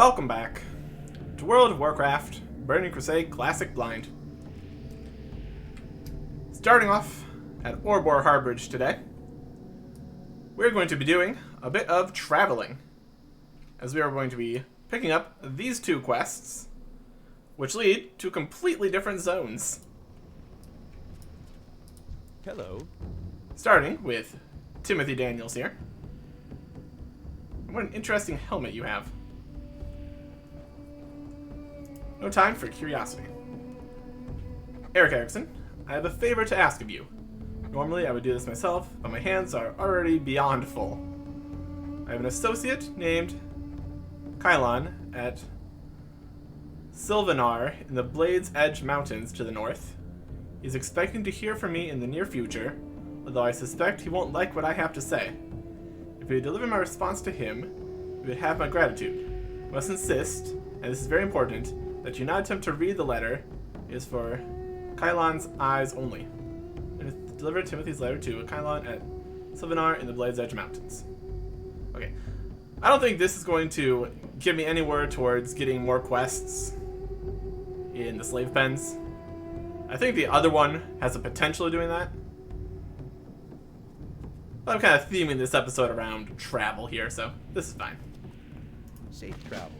Welcome back to World of Warcraft, Burning Crusade Classic Blind. Starting off at Orbor Harbridge today, we're going to be doing a bit of traveling, as we are going to be picking up these two quests, which lead to completely different zones. Hello. Starting with Timothy Daniels here. What an interesting helmet you have. No time for curiosity. Eric Erickson, I have a favor to ask of you. Normally I would do this myself, but my hands are already beyond full. I have an associate named Kylon at Sylvanar in the Blade's Edge Mountains to the north. He's expecting to hear from me in the near future, although I suspect he won't like what I have to say. If you deliver my response to him, you would have my gratitude. I must insist, and this is very important, that you not attempt to read the letter. It is for Kylon's eyes only. And deliver Timothy's letter to Kylon at Sylvanar in the Blade's Edge Mountains. Okay. I don't think this is going to give me anywhere towards getting more quests in the slave pens. I think the other one has the potential of doing that. But I'm kind of theming this episode around travel here, so this is fine. Safe travels.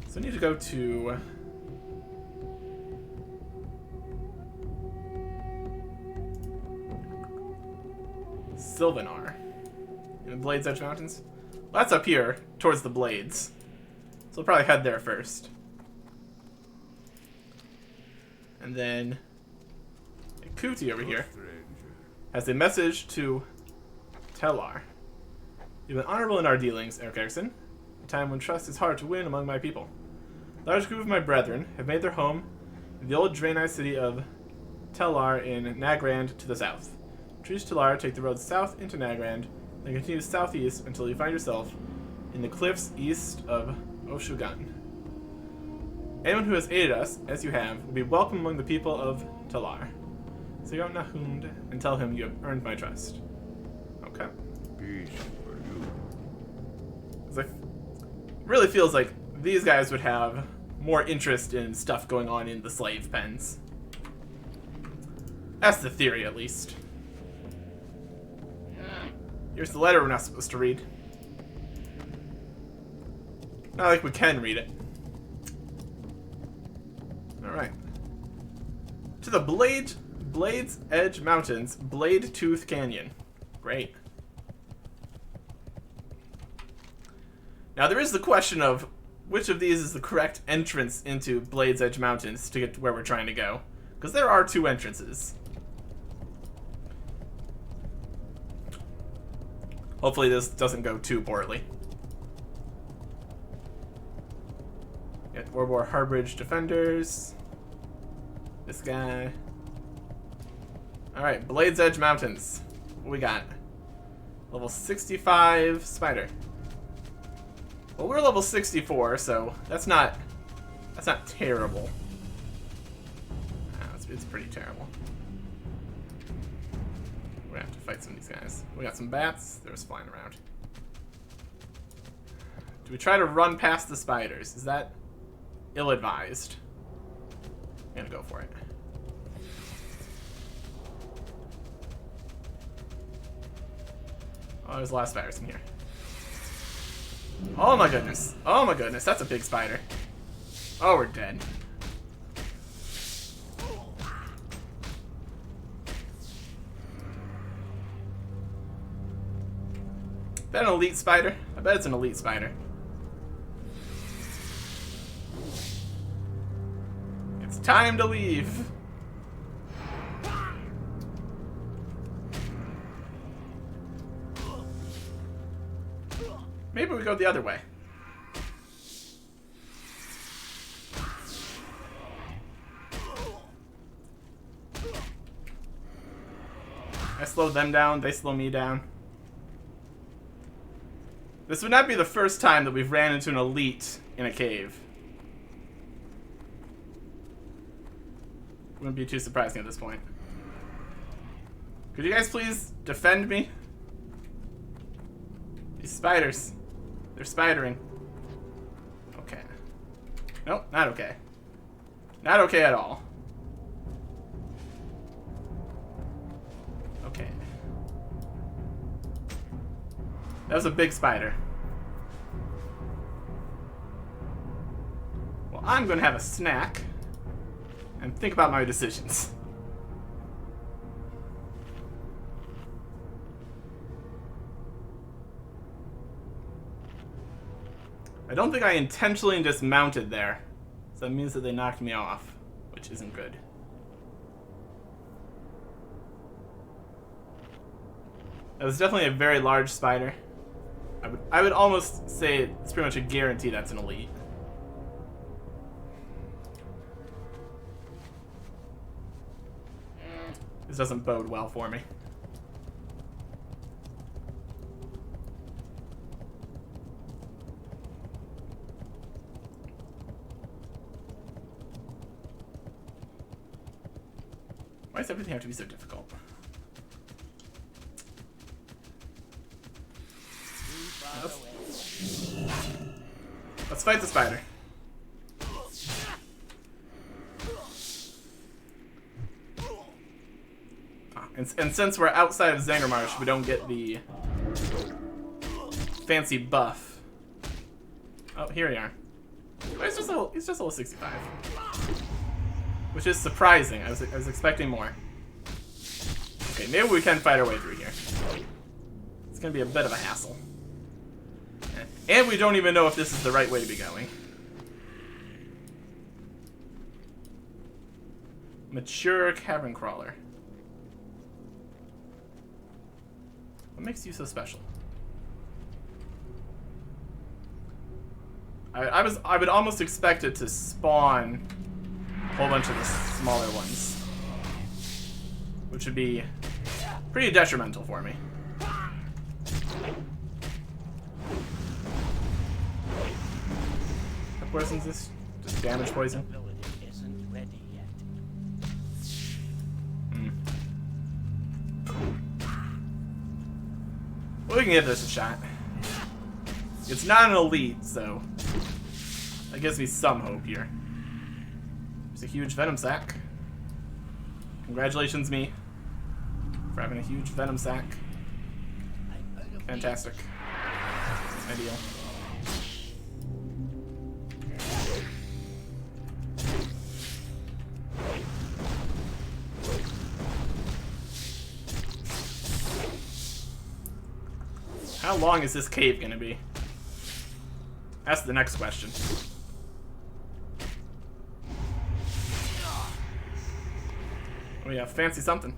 So I need to go to Sylvanar in the Blade's Edge Mountains. Well, that's up here towards the Blades, so we'll probably head there first. And then Kuti over here has a message to Tellar. You've been honorable in our dealings, Eric Erickson. A time when trust is hard to win among my people. A large group of my brethren have made their home in the old Draenei city of Tellar in Nagrand to the south. Reach Tellar, take the road south into Nagrand, then continue southeast until you find yourself in the cliffs east of Oshugan. Anyone who has aided us, as you have, will be welcome among the people of Tellar. So go Nahund and tell him you have earned my trust. Okay. Peace for you. It really feels like these guys would have more interest in stuff going on in the slave pens. That's the theory, at least. Here's the letter we're not supposed to read. Not like we can read it. Alright. To the Blade's Edge Mountains, Blade Tooth Canyon. Great. Now there is the question of which of these is the correct entrance into Blade's Edge Mountains to get to where we're trying to go. Because there are two entrances. Hopefully this doesn't go too poorly. Got Orbor Harbridge Defenders. This guy. Alright, Blade's Edge Mountains. What we got? Level 65 Spider. Well, we're level 64, so that's not terrible. It's pretty terrible. We're gonna have to fight some of these guys. We got some bats. They're just flying around. Do we try to run past the spiders? Is that ill-advised? I'm gonna go for it. Oh, there's a lot of spiders in here. Oh my goodness. Oh my goodness, that's a big spider. Oh, we're dead. Is that an elite spider? I bet it's an elite spider. It's time to leave. Maybe we go the other way. I slow them down, they slow me down. This would not be the first time that we've ran into an elite in a cave. Wouldn't be too surprising at this point. Could you guys please defend me? These spiders. They're spidering. Nope, not okay. Not okay at all. Okay. That was a big spider. Well, I'm gonna have a snack and think about my decisions. I don't think I intentionally dismounted there. So that means that they knocked me off, which isn't good. That was definitely a very large spider. I would almost say it's pretty much a guarantee that's an elite. This doesn't bode well for me. Why does everything have to be so difficult? Let's fight the spider. And since we're outside of Zangarmarsh, we don't get the fancy buff. Oh, here we are. Oh, he's just a level 65. Which is surprising. I was expecting more. Okay, maybe we can fight our way through here. It's gonna be a bit of a hassle. And we don't even know if this is the right way to be going. Mature cavern crawler. What makes you so special? I would almost expect it to spawn a whole bunch of the smaller ones, which would be pretty detrimental for me. What poison's this? Just damage poison? Well, we can give this a shot. It's not an elite, so that gives me some hope here. There's a huge venom sac. Congratulations, me, for having a huge venom sac. Fantastic. Ideal. How long is this cave gonna be? That's the next question. Oh yeah, fancy something.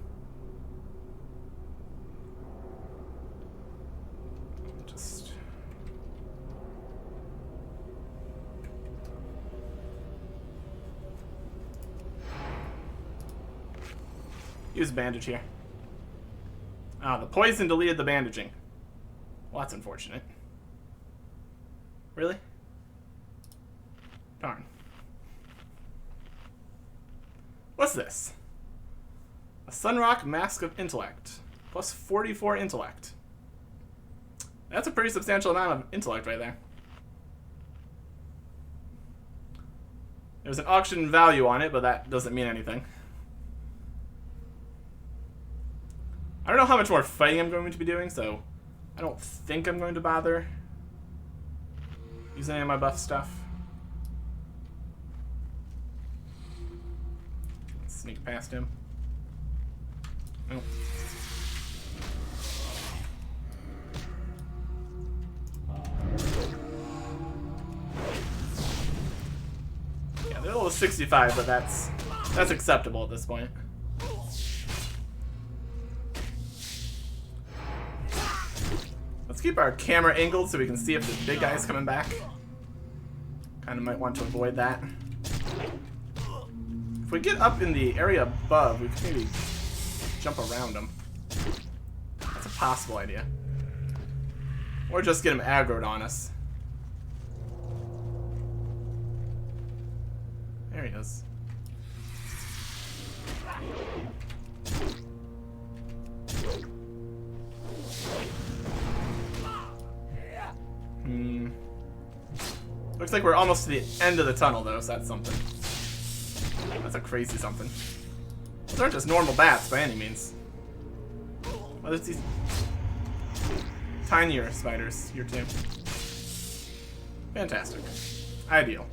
Just... use bandage here. Ah, the poison deleted the bandaging. Well, that's unfortunate. Really? Darn. What's this? A Sunrock Mask of Intellect. Plus 44 intellect. That's a pretty substantial amount of intellect right there. There's an auction value on it, but that doesn't mean anything. I don't know how much more fighting I'm going to be doing, so I don't think I'm going to bother using any of my buff stuff. Sneak past him. Nope. Yeah, they're level 65, but that's acceptable at this point. Let's keep our camera angled so we can see if the big guy's coming back. Kind of might want to avoid that. If we get up in the area above, we can maybe jump around him. That's a possible idea. Or just get him aggroed on us. There he is. Looks like we're almost to the end of the tunnel, though, so that's something. That's a crazy something. Those aren't just normal bats by any means. Oh, there's these tinier spiders here, too. Fantastic. Ideal.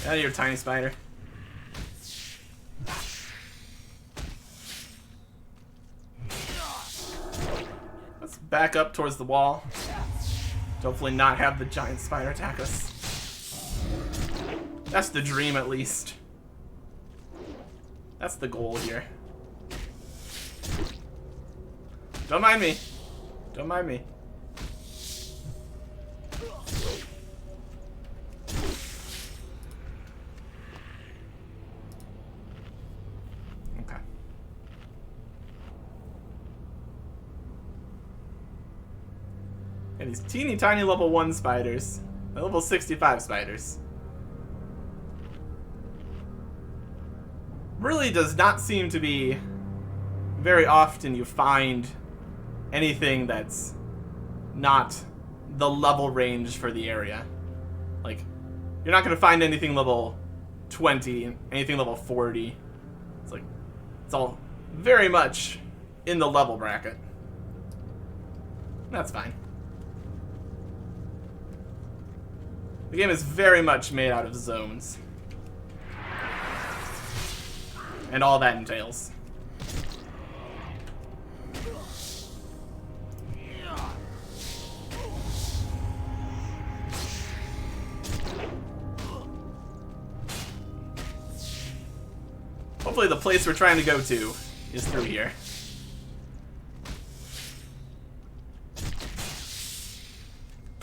Out of here, tiny spider. Let's back up towards the wall. Hopefully not have the giant spider attack us. That's the dream, at least. That's the goal here. Don't mind me. Don't mind me. Okay. And these teeny tiny level 1 spiders. Level 65 spiders. Really does not seem to be very often you find anything that's not the level range for the area. Like, you're not going to find anything level 20, anything level 40. It's like, it's all very much in the level bracket. That's fine. The game is very much made out of zones. And all that entails. Hopefully the place we're trying to go to is through here.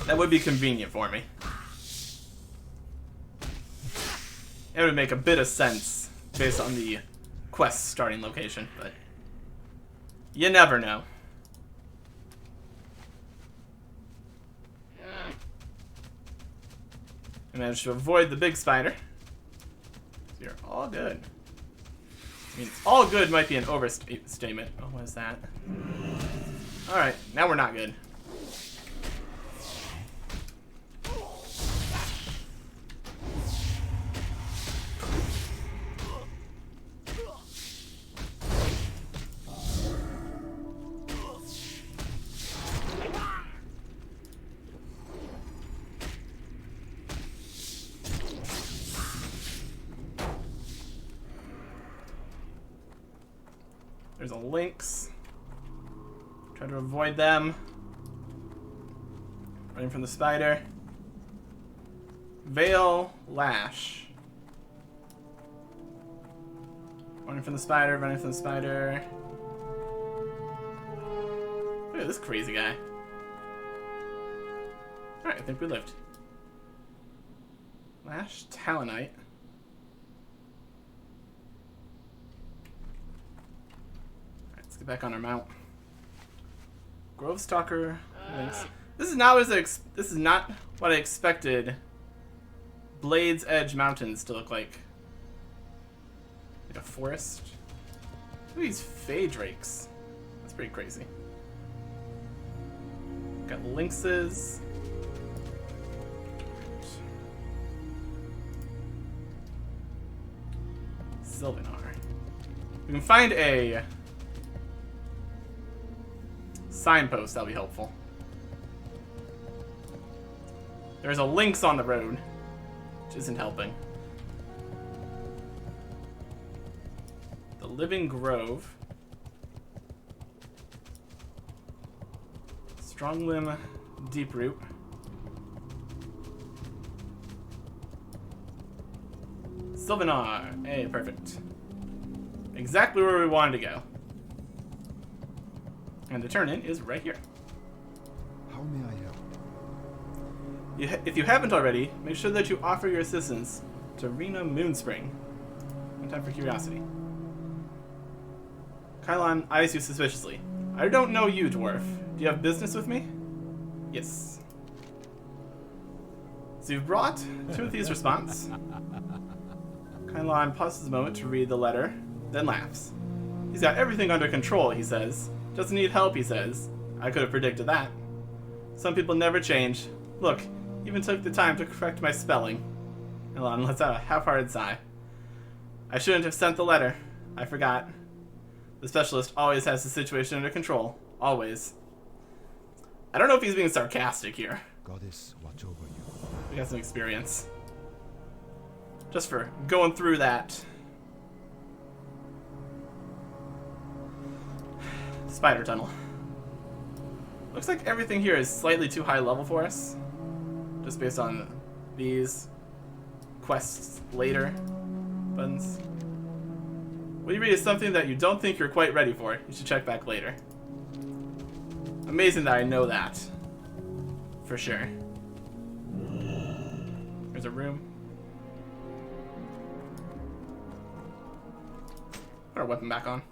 That would be convenient for me. It would make a bit of sense based on the quest starting location, but you never know. I managed to avoid the big spider. You're all good. I mean, all good might be an overstatement. Oh, what is that? Alright, now we're not good. There's a lynx. Try to avoid them. Running from the spider. Veil Lash. Running from the spider, running from the spider. Look at this crazy guy. Alright, I think we lived. Lash Talonite. Get back on our mount. Grove Stalker links. This is not what I expected Blades Edge Mountains to look like. Like a forest. Look at these Fey Drakes. That's pretty crazy. Got lynxes. Sylvanar. We can find a signpost, that'll be helpful. There's a lynx on the road, which isn't helping. The Living Grove. Strong Limb Deep Root. Sylvanar. Hey, perfect. Exactly where we wanted to go. And the turn-in is right here. How may I help? If you haven't already, make sure that you offer your assistance to Rena Moonspring. One time for curiosity. Kylon eyes you suspiciously. I don't know you, dwarf. Do you have business with me? Yes. So you've brought Timothy's response. Kylon pauses a moment to read the letter, then laughs. He's got everything under control, he says. Doesn't need help, he says. I could have predicted that. Some people never change. Look, even took the time to correct my spelling. Kylon lets out a half-hearted sigh. I shouldn't have sent the letter. I forgot. The specialist always has the situation under control. Always. I don't know if he's being sarcastic here. Goddess, watch over you. We got some experience. Just for going through that. Spider tunnel. Looks like everything here is slightly too high level for us. Just based on these quests later buttons. What you read is something that you don't think you're quite ready for. You should check back later. Amazing that I know that. For sure. There's a room. Put our weapon back on.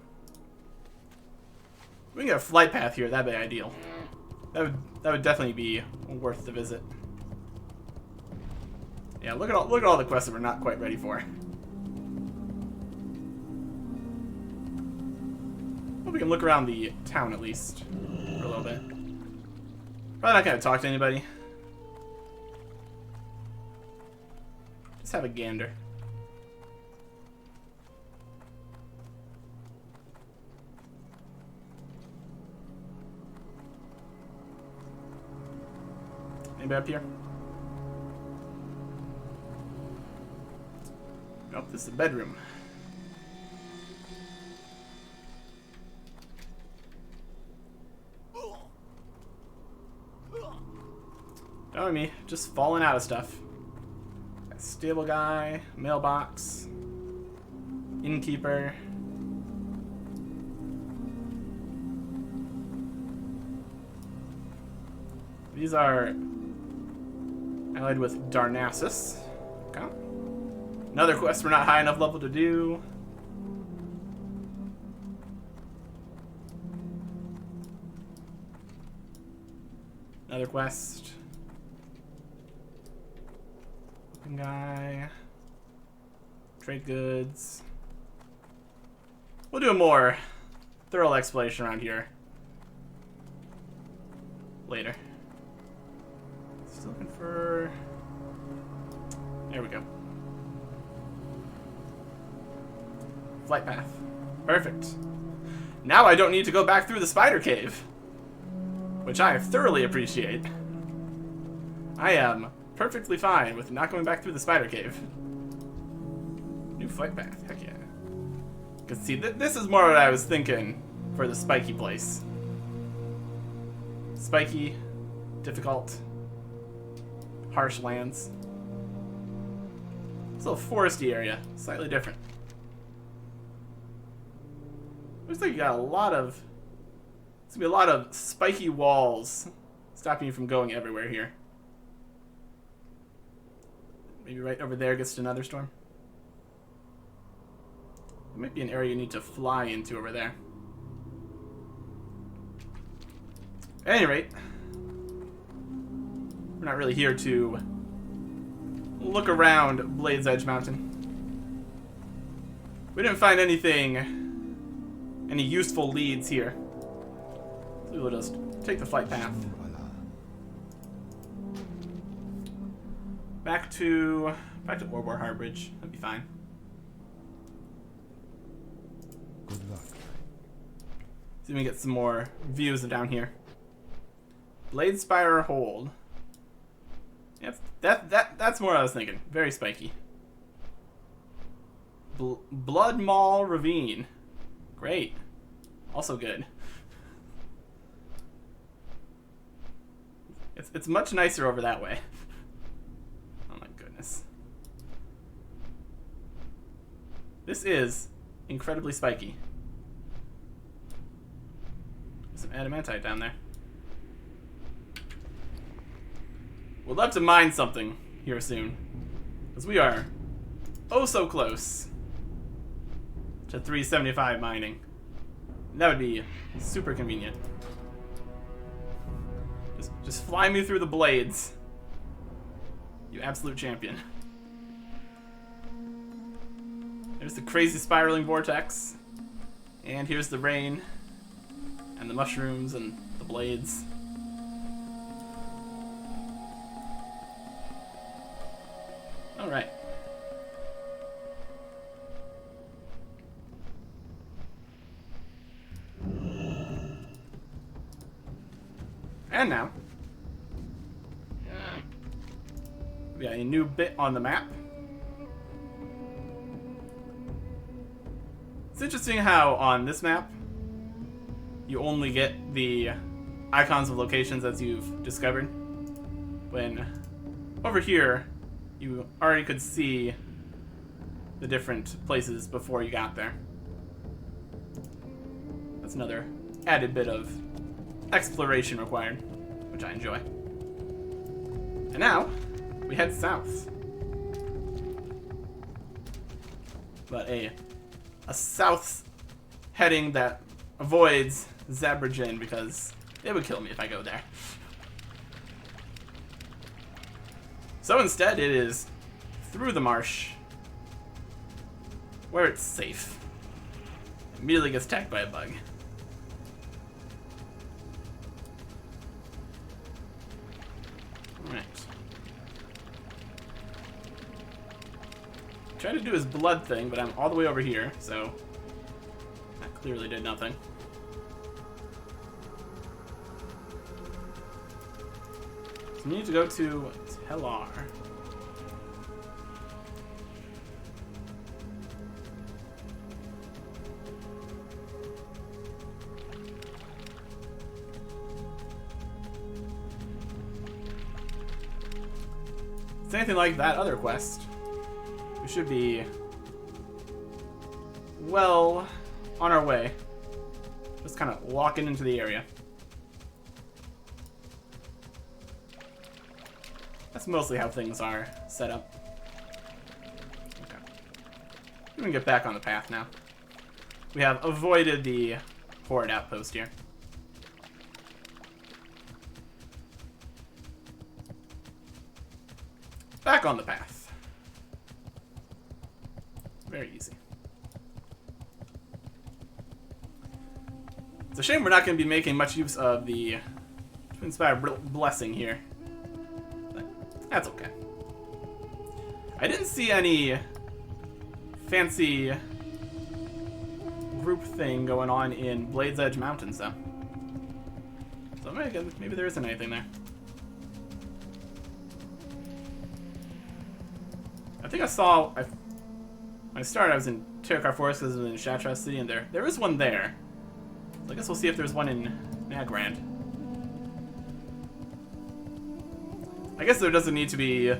We can get a flight path here, that'd be ideal. That would definitely be worth the visit. Yeah, look at all the quests that we're not quite ready for. Well, we can look around the town at least for a little bit. Probably not gonna talk to anybody. Let's have a gander. Anybody up here? Nope, this is the bedroom. Don't mind me, just falling out of stuff. Stable guy, mailbox, innkeeper. These are allied with Darnassus. Okay. Another quest we're not high enough level to do. Another quest. Open guy. Trade goods. We'll do a more thorough exploration around here later. Still looking for... There we go. Flight path. Perfect. Now I don't need to go back through the spider cave, which I thoroughly appreciate. I am perfectly fine with not going back through the spider cave. New flight path. Heck yeah. Because see, this is more what I was thinking for the spiky place. Spiky, difficult, harsh lands. It's a little foresty area, slightly different. Looks like you got a lot of... There's gonna be a lot of spiky walls stopping you from going everywhere here. Maybe right over there gets to another storm. There might be an area you need to fly into over there. At any rate, we're not really here to look around Blade's Edge Mountain. We didn't find anything, any useful leads here. So we'll just take the flight path. Back to Orwar Harbridge. That'd be fine. Good luck. See if we can get some more views of down here. Blade Spire Hold. Yep, that's more what I was thinking. Very spiky. Blood Maul Ravine. Great. Also good. It's much nicer over that way. Oh my goodness. This is incredibly spiky. There's some adamantite down there. We'll love to mine something here soon, because we are oh so close to 375 mining. That would be super convenient. Just Just fly me through the blades. You absolute champion. There's the crazy spiraling vortex. And here's the rain. And the mushrooms and the blades. Alright. And now, we got a new bit on the map. It's interesting how on this map, you only get the icons of locations as you've discovered. When over here, you already could see the different places before you got there. That's another added bit of exploration required, which I enjoy. And now, we head south. But a south heading that avoids Zebragen because it would kill me if I go there. So instead, it is through the marsh, where it's safe. Immediately gets attacked by a bug. Alright. Tried to do his blood thing, but I'm all the way over here, so that clearly did nothing. So we need to go to Telar. If it's anything like that other quest, we should be well on our way. Just kind of walking into the area. That's mostly how things are set up. Okay. We can get back on the path now. We have avoided the Horde outpost here. Back on the path. Very easy. It's a shame we're not going to be making much use of the Twin Spire Blessing here. But that's okay. I didn't see any fancy group thing going on in Blade's Edge Mountains, though. So maybe there isn't anything there. I think I saw... when I started, I was in Terakar Forest because I was in Shattrath City, and there is one there. So I guess we'll see if there's one in Nagrand. I guess there doesn't need to be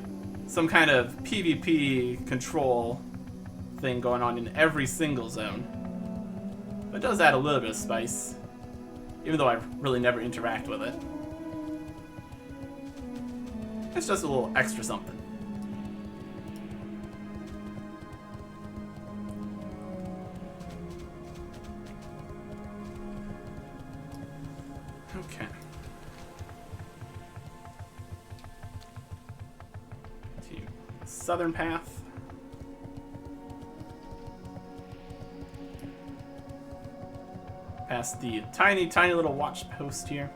some kind of PvP control thing going on in every single zone. But it does add a little bit of spice, even though I really never interact with it. It's just a little extra something. Okay. To southern path. Past the tiny, tiny little watch post here.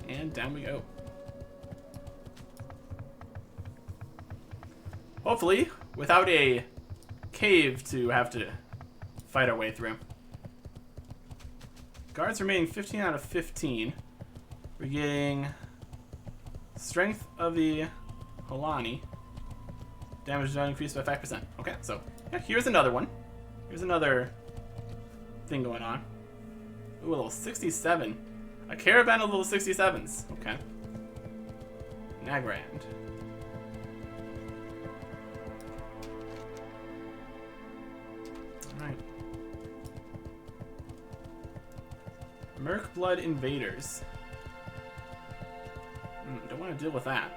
And down we go. Hopefully, without a cave to have to fight our way through. Guards remaining 15 out of 15. We're getting strength of the Holani. Damage done increased by 5%. Okay, so yeah, here's another one. Here's another thing going on. Ooh, a little 67. A caravan of little 67s. Okay. Nagrand. Alright. Merc-blood invaders. Don't want to deal with that.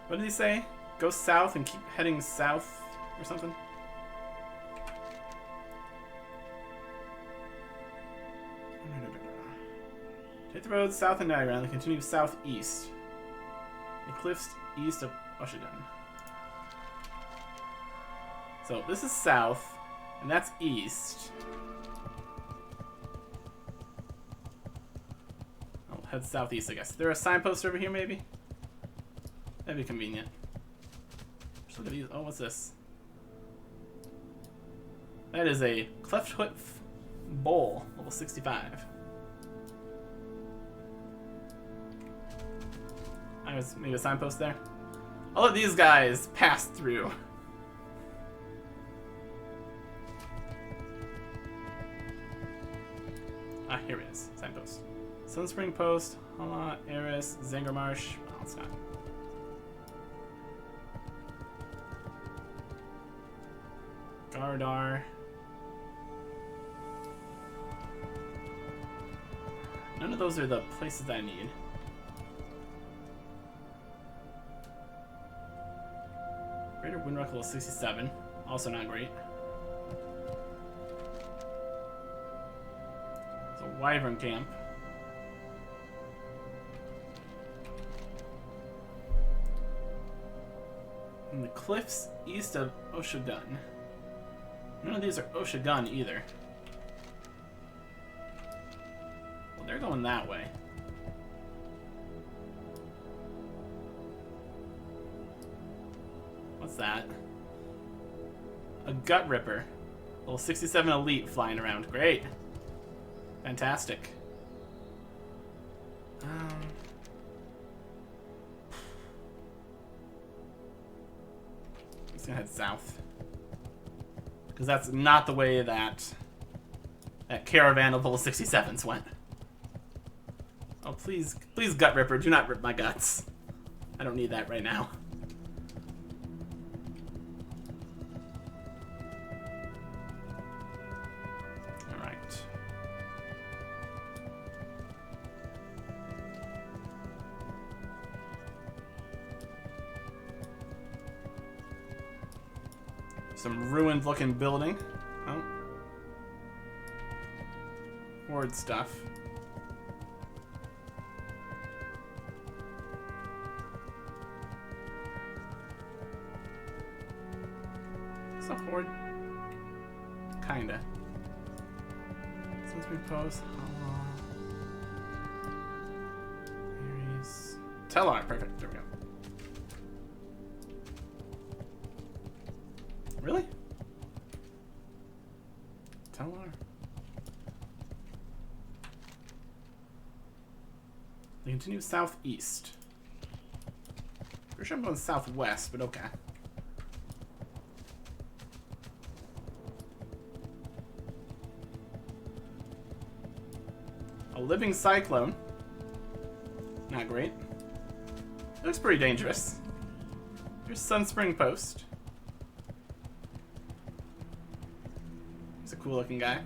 What did he say? Go south and keep heading south or something. Take the road south and diagram and continue southeast. The cliffs east of Oshidan. So this is south, and that's east. I'll head southeast, I guess. Is there a signpost over here, maybe? That'd be convenient. Just look at these. Oh, what's this? That is a Cleft-Hoof Bowl, level 65. There's maybe a signpost there. I'll let these guys pass through. Ah, here it is. Signpost. Sunspring Post, Hala, Eris, Zangarmarsh. Oh, it's not. Gardar. None of those are the places I need. Greater Windrock level 67. Also not great. It's a Wyvern camp. In the cliffs east of Oshidan. None of these are Oshidan either. Well, they're going that way. What's that? A Gut Ripper. Level 67 Elite flying around. Great. Fantastic. I'm just gonna head south. Because that's not the way that caravan of level 67s went. Oh, please, please, Gut Ripper, do not rip my guts. I don't need that right now. Alright. Some ruined looking building. Oh. Horde stuff. It's a horde. Kinda. Since we post. Ares. Tellar, perfect. There we go. Really? Tellar? They continue southeast. Pretty sure I'm going southwest, but okay. A living cyclone. Not great. It looks pretty dangerous. Here's Sunspring Post. He's a cool looking guy.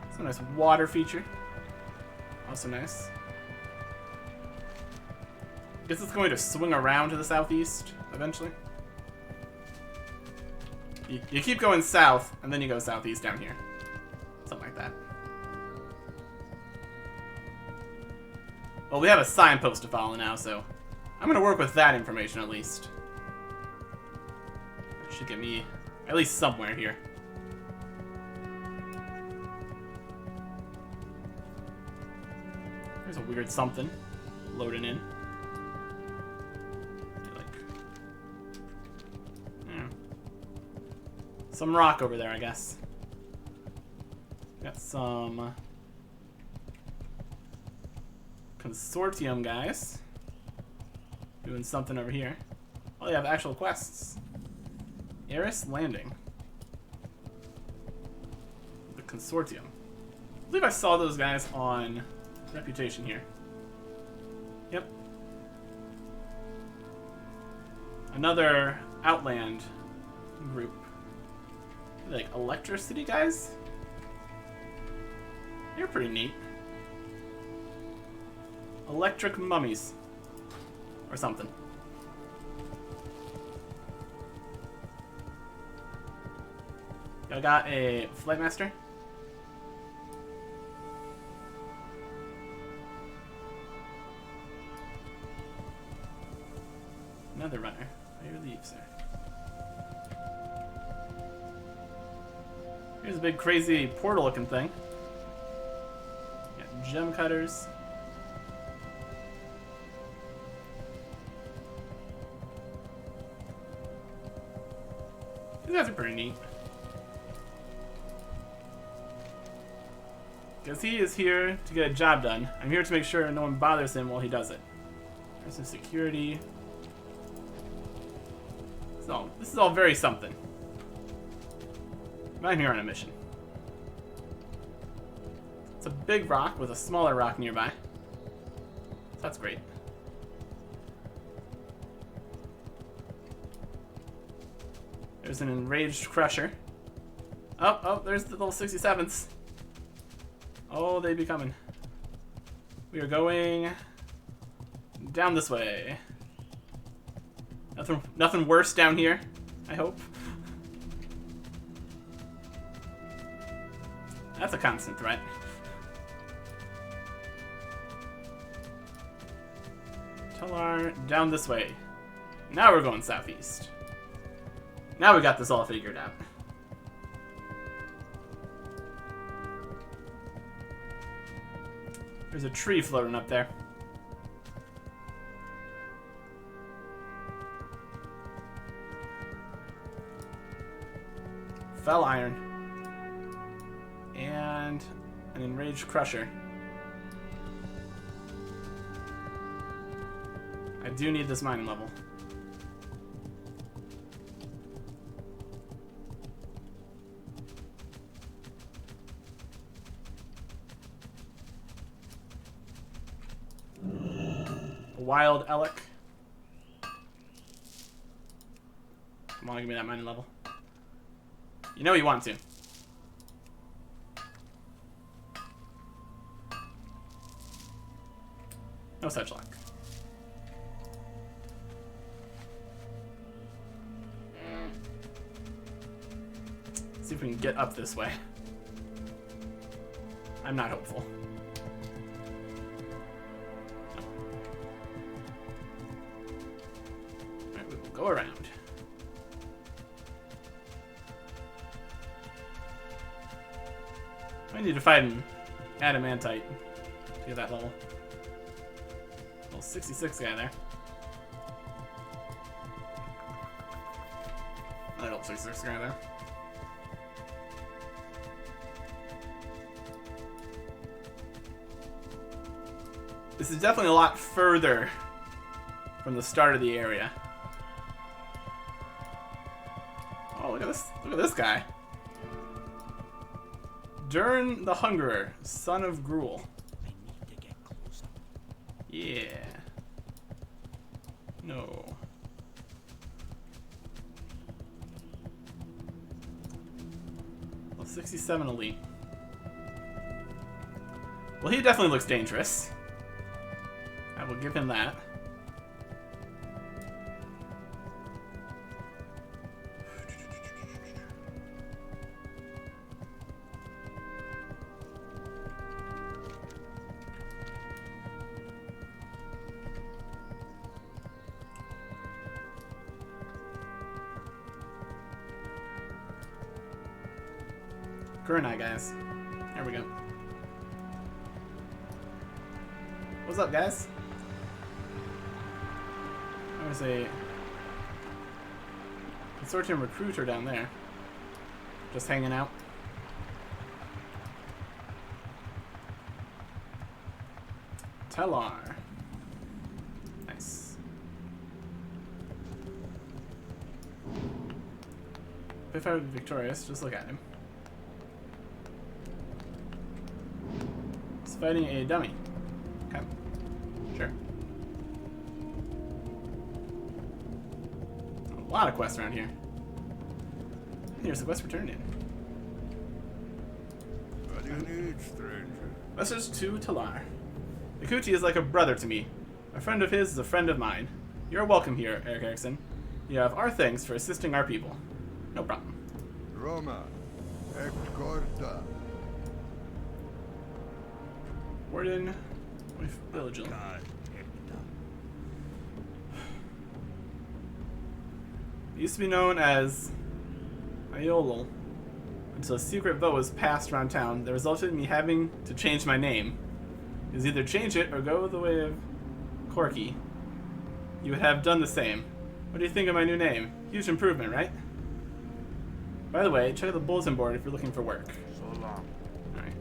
It's a nice water feature. Also nice. Guess it's going to swing around to the southeast eventually. You keep going south, and then you go southeast down here. Something like that. Well, we have a signpost to follow now, so I'm going to work with that information at least. That should get me at least somewhere here. There's a weird something loading in. Some rock over there, I guess. Got some consortium guys doing something over here. Oh, they have actual quests. Eris Landing. The consortium. I believe I saw those guys on Reputation here. Yep. Another Outland group. Like electricity guys? You're pretty neat. Electric mummies. Or something. I got a Flight Master. Another runner. Where you leave, sir? Here's a big crazy portal looking thing. Got gem cutters. These guys are pretty neat. Because he is here to get a job done. I'm here to make sure no one bothers him while he does it. There's some security. This is all very something. I'm here on a mission. It's a big rock with a smaller rock nearby. So that's great. There's an enraged crusher. Oh, there's the little 67s. Oh, they be coming. We are going down this way. Nothing worse down here, I hope. That's a constant threat. Telar, down this way. Now we're going southeast. Now we got this all figured out. There's a tree floating up there. Fell iron. And an enraged crusher. I do need this mining level. A wild elk. Come on, give me that mining level. You know you want to. No such luck. Let's see if we can get up this way. I'm not hopeful. Alright, we will go around. I need to fight an adamantite to get that level. Little 66 guy there. Another little 66 guy there. This is definitely a lot further from the start of the area. Oh, look at this! Look at this guy. Dern the Hungerer, son of Gruul. I need to get closer. Yeah. No. Well, 67 elite. Well, he definitely looks dangerous. I will give him that. Gurnai, guys. There we go. What's up, guys? There's a consortium recruiter down there. Just hanging out. Telar. Nice. If I were victorious, just look at him. He's fighting a dummy. Okay. Sure. A lot of quests around here. Here's the quest returned in. What do you need, stranger? Message to Telar. Ikuti is like a brother to me. A friend of his is a friend of mine. You're welcome here, Eric Erickson. You have our thanks for assisting our people. No problem. Roma, Ecorda. Warden with Diligent. It used to be known as Iolal until a secret vote was passed around town that resulted in me having to change my name. It was either change it or go the way of Corky. You would have done the same. What do you think of my new name? Huge improvement, right? By the way, check out the bulletin board if you're looking for work. So long. Alright.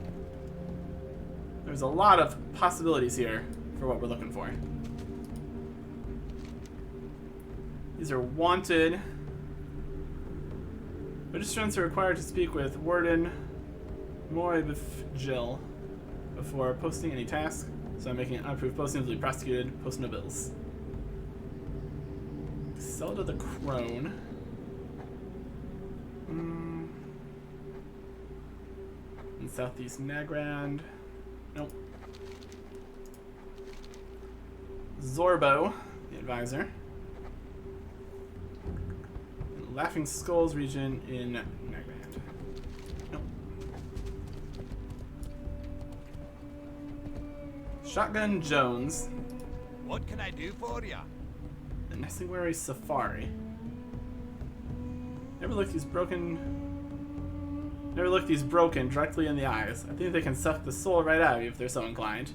There's a lot of possibilities here for what we're looking for. These are wanted. Registrants are required to speak with Warden Jill before posting any task, so I'm making unapproved postings will be prosecuted post no bills. Zelda the Crone. In Southeast Nagrand. Nope. Zorbo, the advisor. Laughing Skulls region in Nagrand. Nope. Shotgun Jones. What can I do for ya? The Nessinguary Safari. Never look these broken directly in the eyes. I think they can suck the soul right out of you if they're so inclined.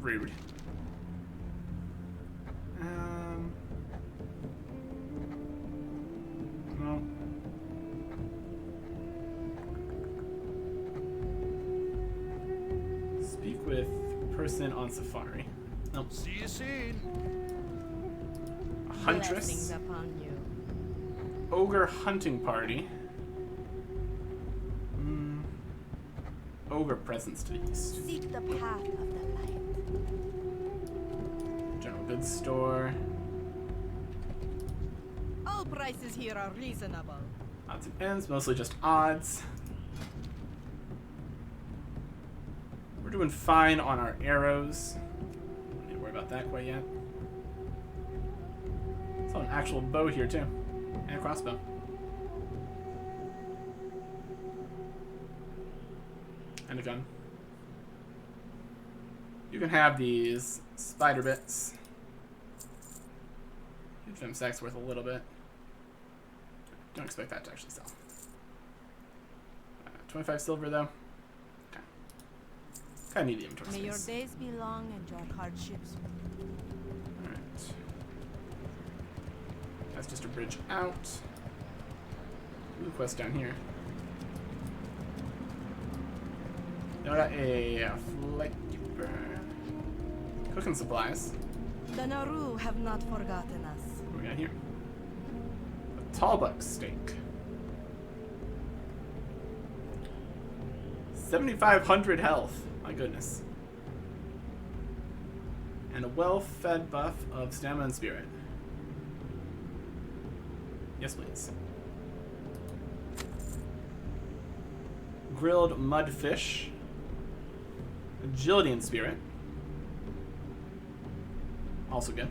Rude. No. Speak with person on safari. Nope. See you soon. A huntress. Blessings upon you. Ogre hunting party. Ogre presence to the east. Seek the path of the light. General goods store. All prices here are reasonable. Odds and ends, mostly just odds. We're doing fine on our arrows. Don't need to worry about that quite yet. Saw an actual bow here too. And a crossbow. And a gun. You can have these spider bits. Gem sack's worth a little bit. Don't expect that to actually sell. 25 silver though. Okay. Kinda need the inventory May your space. days be long and your hardships. Alright. That's just a bridge out. Ooh, quest down here. Now I got a flight keeper. Cooking supplies. The Naru have not forgotten us. What do we got here? A tallbuck steak. 7,500 health. My goodness. And a well-fed buff of stamina and spirit. Yes, please. Grilled mudfish. Agility and spirit. Also good.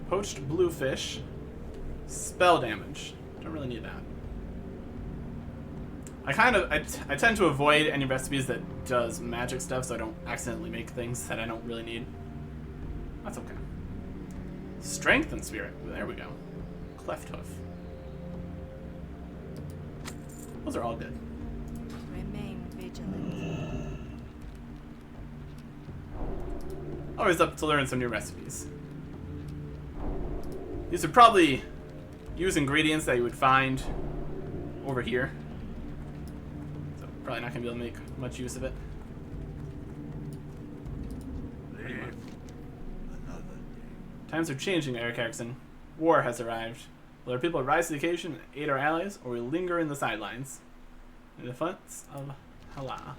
Poached bluefish. Spell damage. Don't really need that. I tend to avoid any recipes that does magic stuff so I don't accidentally make things that I don't really need. That's okay. Strength and spirit. There we go. Cleft hoof. Those are all good. Remain vigilant. Always up to learn some new recipes. These would probably use ingredients that you would find over here. So probably not going to be able to make much use of it. Live another day. Times are changing, Eric Erickson. War has arrived. Will our people rise to the occasion and aid our allies, or we linger in the sidelines? In defense of Hala.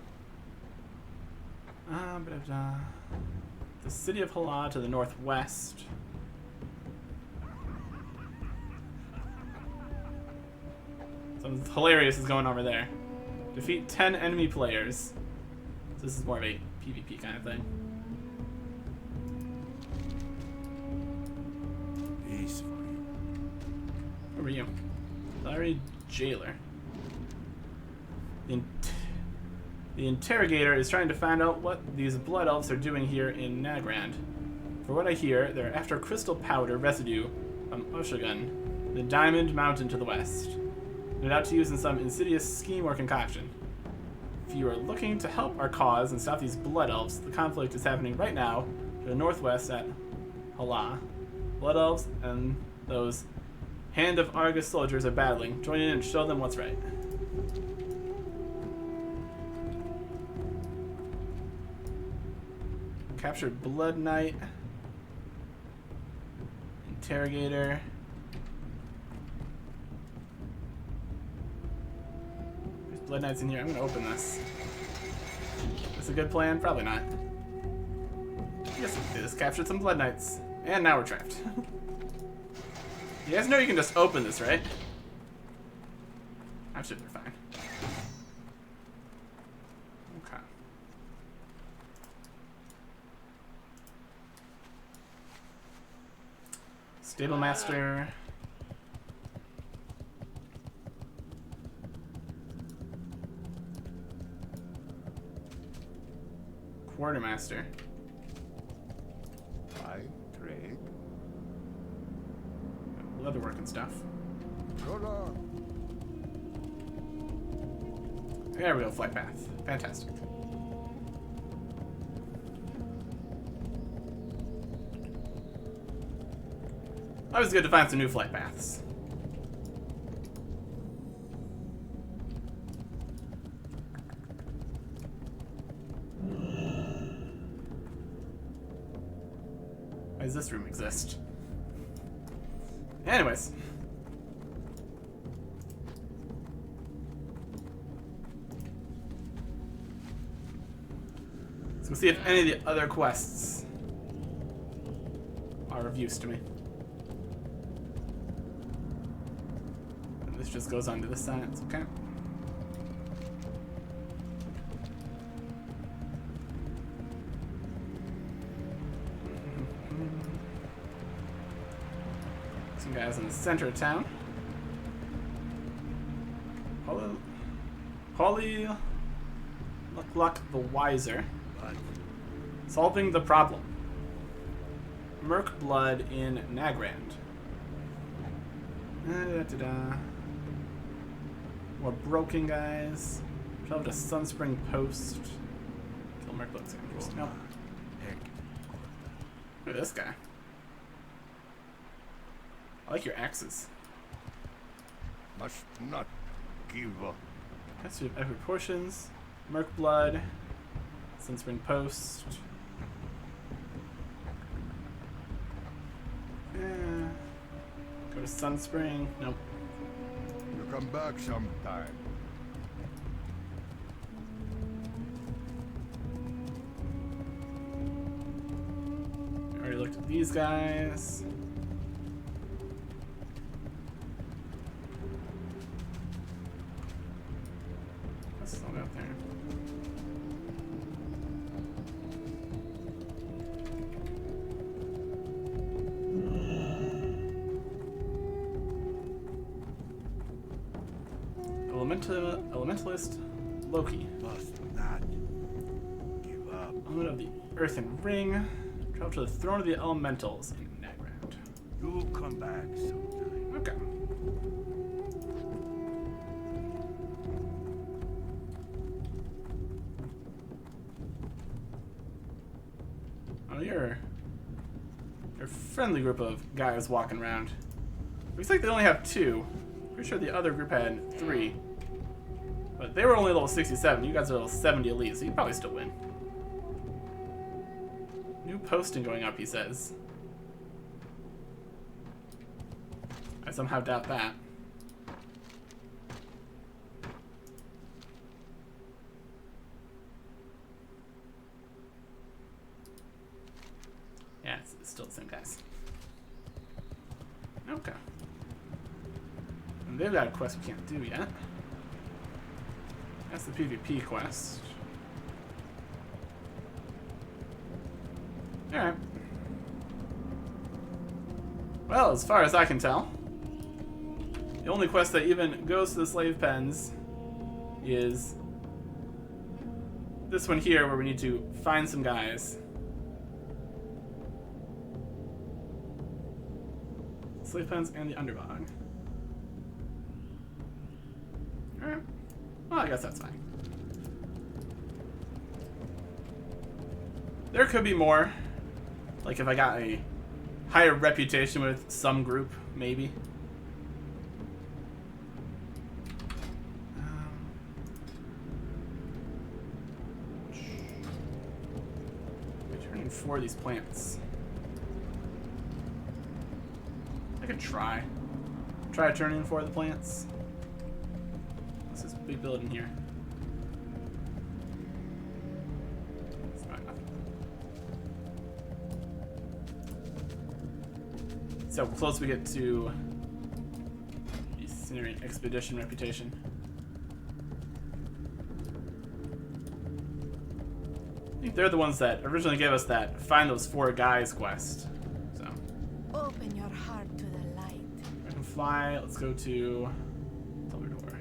The city of Hala to the northwest. Something hilarious is going over there. Defeat 10 enemy players. So this is more of a PvP kind of thing. Peace for you. Who are you? Larry Jailer. The interrogator is trying to find out what these blood elves are doing here in Nagrand. For what I hear, they're after crystal powder residue from Oshagun, the Diamond Mountain to the west. No doubt to use in some insidious scheme or concoction. If you are looking to help our cause and stop these blood elves, the conflict is happening right now to the northwest at Hala. Blood elves and those Hand of Argus soldiers are battling. Join in and show them what's right. Captured Blood Knight. Interrogator. There's Blood Knights in here. I'm gonna open this. Is this a good plan? Probably not. Yes, we just captured some Blood Knights. And now we're trapped. You guys know you can just open this, right? That should be fine. Okay. Stable Master. Quartermaster. I trade. Leatherwork and stuff. There we go, flight path. Fantastic. Always good to find some new flight paths. Why does this room exist? Anyways. So we'll see if any of the other quests are of use to me. And this just goes on to this side, it's okay. Some guys in the center of town. Polly Luck the Wiser. Solving the problem. Merc blood in Nagrand. More broken guys. Travel to Sunspring Post. Kill Merc blood. Nope. Look at this guy. I like your axes. Must not give up. Yes, we have epic portions. Merc blood. Sunspring Post. Go to Sunspring. Nope. You come back sometime. Already looked at these guys. What's still out there? Elementalist Loki. Must not give up. Element of the Earthen Ring. Travel to the Throne of the Elementals in Nagrand. You'll come back sometime. Okay. Oh, you're a friendly group of guys walking around. Looks like they only have 2. Pretty sure the other group had 3. But they were only level 67. You guys are level 70 elite, so you probably still win. New posting going up, he says. I somehow doubt that. Yeah, it's still the same guys. Okay. And they've got a quest we can't do yet. That's the PvP quest. Alright. Well, as far as I can tell, the The only quest that even goes to the slave pens is this one here, where we need to find some guys. Slave pens and the underbog. Alright. Well, I guess that's fine. There could be more. Like if I got a higher reputation with some group, maybe. Returning for these plants. I could try. Try turning for the plants. This is a big building here. It's probably nothing. So close we get to the Incinerate Expedition reputation. I think they're the ones that originally gave us that find those 4 guys quest. So Open your heart to the light. I can fly. Let's go to Teledor.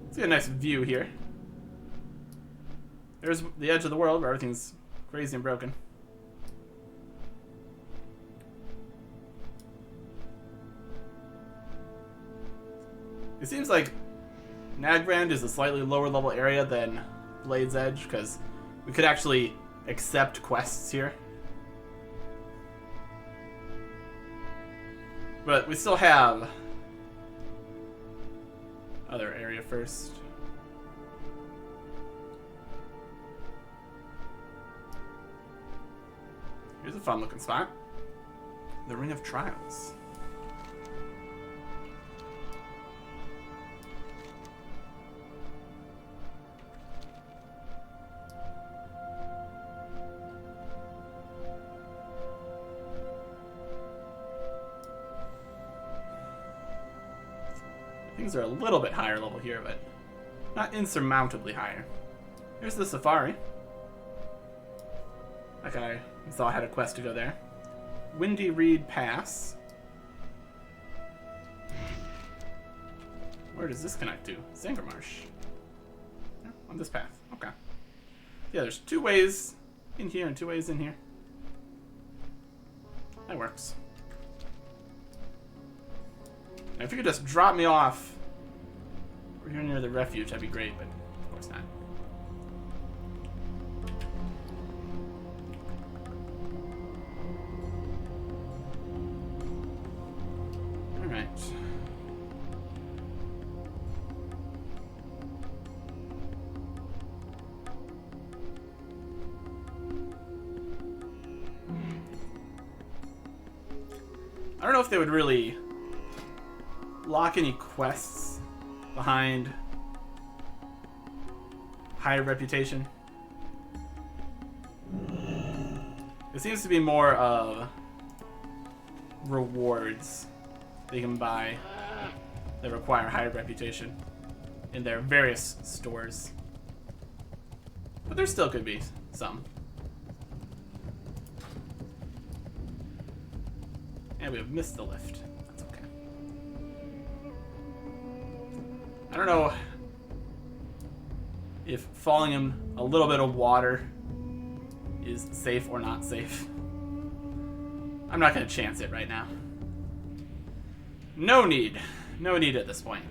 Let's get a nice view here. There's the edge of the world where everything's crazy and broken. It seems like Nagrand is a slightly lower level area than Blade's Edge, because we could actually accept quests here. But we still have other area first. Here's a fun looking spot. The Ring of Trials. Things are a little bit higher level here, but not insurmountably higher. Here's the Safari. That guy, I saw had a quest to go there. Windy Reed Pass. Where does this connect to? Zangarmarsh. Yeah, on this path. Okay. Yeah, there's 2 ways in here and 2 ways in here. That works. Now, if you could just drop me off over here near the refuge, that'd be great, but of course not. Alright. I don't know if they would really lock any quests behind high reputation. It seems to be more of rewards they can buy that require high reputation in their various stores. But there still could be some. And we have missed the lift. That's okay. I don't know if falling in a little bit of water is safe or not safe. I'm not going to chance it right now. No need. No need at this point.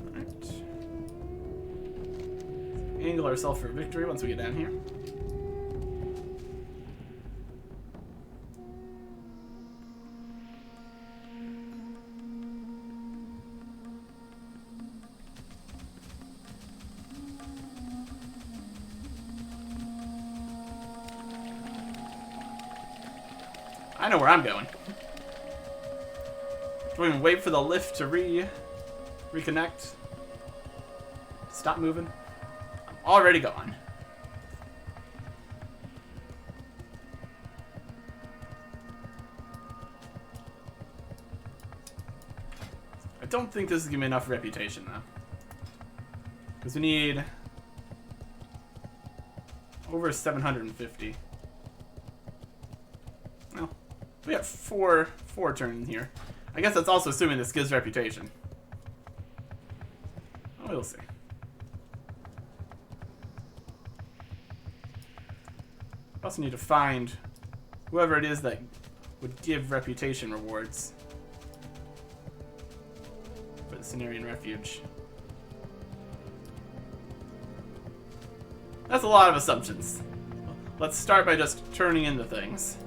Alright. Angle ourselves for victory once we get down here. I know where I'm going. Do we even wait for the lift to reconnect? Stop moving. I'm already gone. I don't think this is giving me enough reputation though. Because we need over 750. Well, we got four turns here. I guess that's also assuming this gives reputation. Oh, we'll see. We also need to find whoever it is that would give reputation rewards for the Cenarian Refuge. That's a lot of assumptions. Let's start by just turning into things.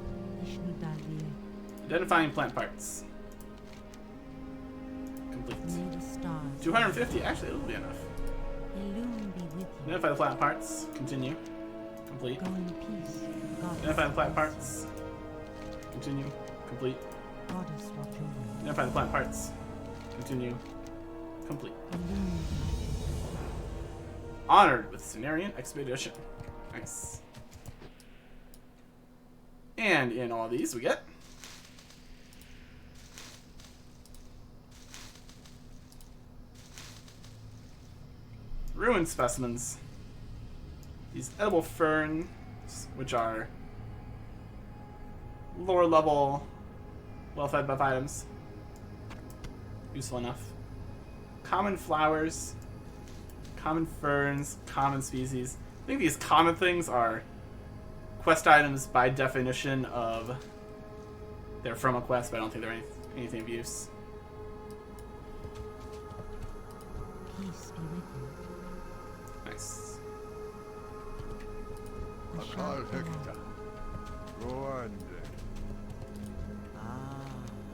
Identifying plant parts. Complete. 250? Actually, it'll be enough. Identify the plant parts. Continue. Complete. Identify the plant parts. Continue. Complete. Identify the plant parts. Continue. Complete. Honored with Cenarian Expedition. Nice. And in all these we get ruined specimens. These edible ferns, which are lower level, well fed buff items. Useful enough. Common flowers, common ferns, common species. I think these common things are quest items by definition of they're from a quest, but I don't think they're anything of use. Peace be with you. Nice. Akal Hekta. Go on then.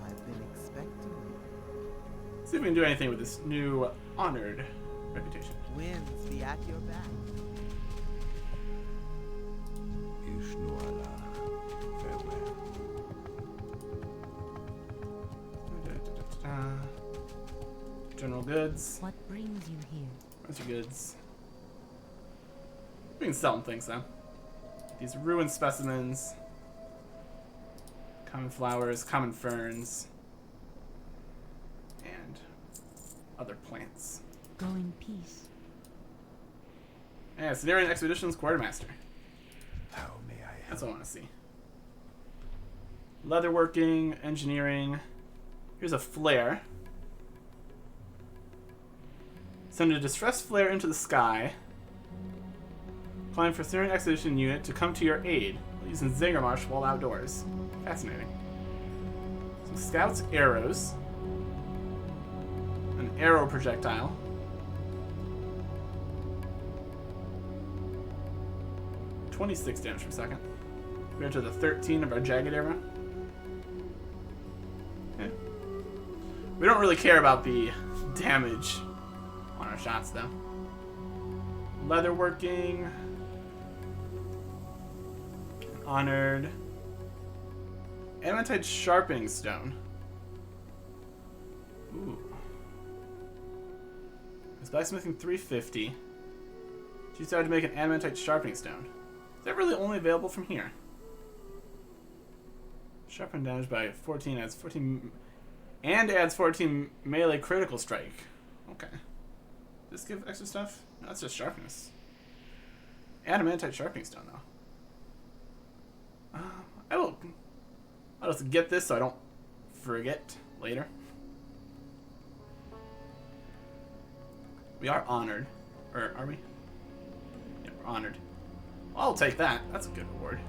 I've been expecting you. See if we can do anything with this new honored reputation. Winds be at your back. Ishnuala. Farewell. General goods. What brings you here? Where's your goods? We can sell them things though. These ruined specimens. Common flowers, common ferns. And other plants. Go in peace. Yeah, Cenarian Expeditions Quartermaster. How may I help? That's what I want to see. Leatherworking, engineering. Here's a flare. Send a distress flare into the sky. Calling for Cenarian Expedition unit to come to your aid, using Zinger Marsh while outdoors. Fascinating. Some scouts' arrows. An arrow projectile. .26 damage per second. Compared to the 13 of our jagged arrow. Okay. We don't really care about the damage on our shots, though. Leatherworking. Honored. Adamantite sharpening stone. Ooh. It's blacksmithing 350. She decided to make an adamantite sharpening stone. Is that really only available from here? Sharpen damage by 14 adds 14 and adds 14 melee critical strike. Okay. Does this give extra stuff? No, that's just sharpness. Adamantite sharpening stone though. I'll just get this so I don't forget later. We are honored. Or are we? Yeah, we're honored. Well, I'll take that. That's a good reward.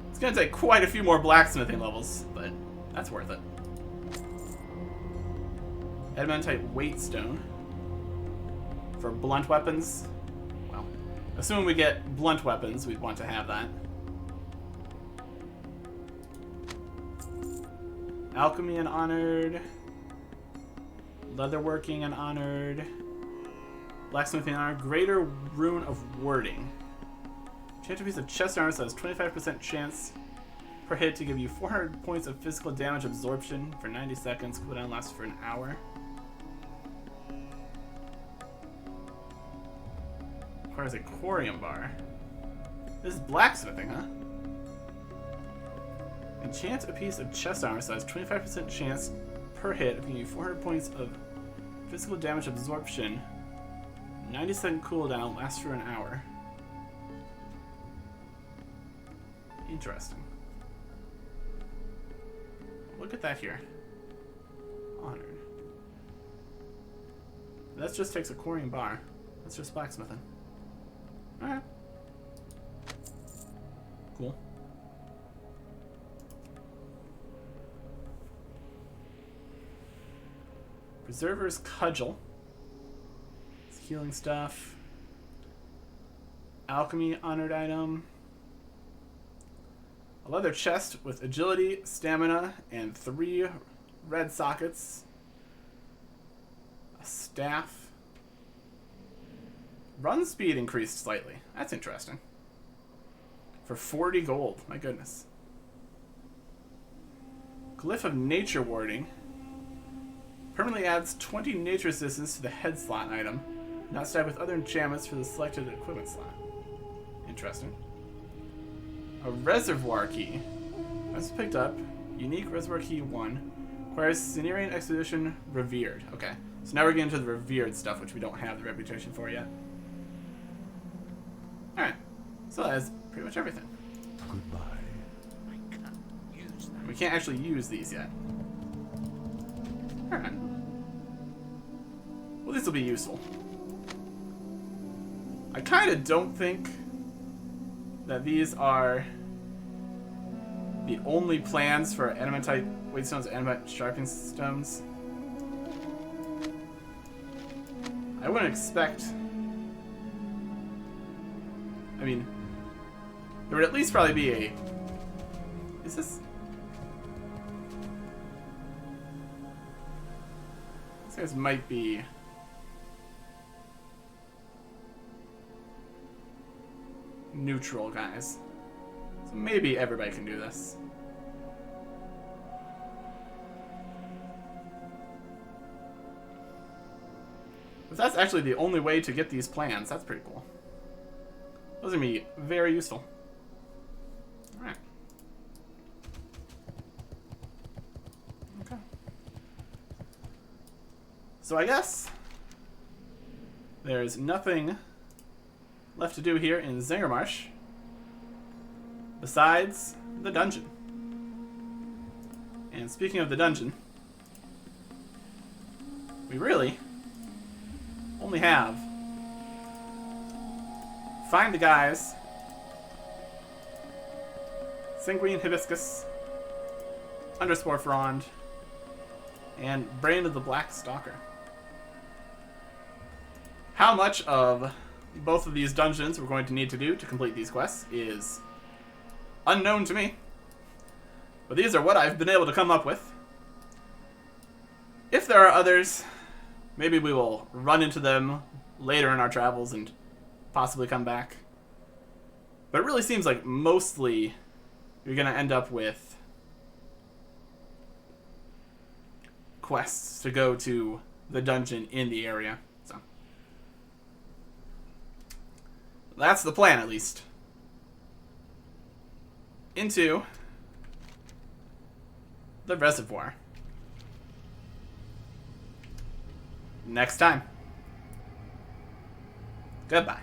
It's gonna take quite a few more blacksmithing levels, but that's worth it. Adamantite weight stone. For blunt weapons. Well, assuming we get blunt weapons, we'd want to have that. Alchemy and honored. Leatherworking and honored. Blacksmithing and honored. Greater Rune of Wording. Chance to piece of chest armor, so has 25% chance per hit to give you 400 points of physical damage absorption for 90 seconds. Cooldown lasts for an hour. Requires a Quarium bar. This is blacksmithing, huh? Enchant a piece of chest armor, so has 25% chance per hit of giving you 400 points of physical damage absorption. 90-second cooldown, lasts for an hour. Interesting. Look at that here. Honored. That just takes a quarrying bar. That's just blacksmithing. Alright. Cool. Preserver's Cudgel. It's healing stuff. Alchemy honored item. A leather chest with agility, stamina, and 3 red sockets. A staff. Run speed increased slightly. That's interesting. For 40 gold. My goodness. Glyph of Nature Warding. Permanently adds 20 nature resistance to the head slot item. Not stacked with other enchantments for the selected equipment slot. Interesting. A reservoir key. That's picked up. Unique reservoir key 1. Requires Cenarian Expedition Revered. Okay. So now we're getting into the revered stuff, which we don't have the reputation for yet. Alright. So that is pretty much everything. Goodbye. We can't actually use these yet. Alright. Well, these will be useful. I kind of don't think that these are the only plans for Adamantite weight stones and Adamantite sharpening stones. I wouldn't expect... I mean, there would at least probably be a... Is this... These guys might be... neutral guys. So maybe everybody can do this. If that's actually the only way to get these plans, that's pretty cool. Those are going to be very useful. Alright. Okay. So I guess there's nothing left to do here in Zangarmarsh besides the dungeon. And speaking of the dungeon, we really only have find the guys Sanguine Hibiscus, Underspore Frond, and Brain of the Black Stalker. How much of both of these dungeons we're going to need to do to complete these quests is unknown to me. But these are what I've been able to come up with. If there are others, maybe we will run into them later in our travels and possibly come back. But it really seems like mostly you're going to end up with quests to go to the dungeon in the area. So that's the plan, at least. Into the reservoir. Next time. Goodbye.